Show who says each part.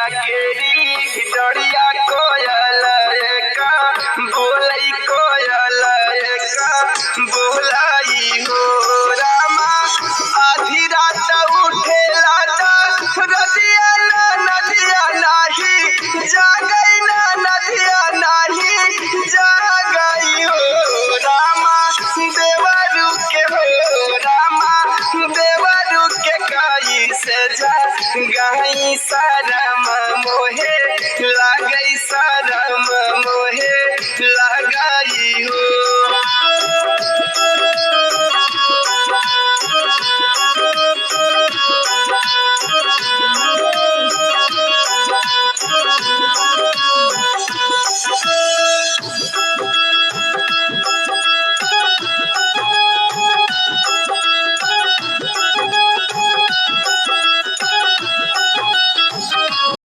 Speaker 1: केरी डोरिया कोयल का बोलई कोयल का बोलाई हो रामा आधी रात उठेला रजिया ना नदिया नाही जा गई ना नदिया नाही जा गई हो रामा देवरू के हो रामा देवरू के काई से जा गई सारा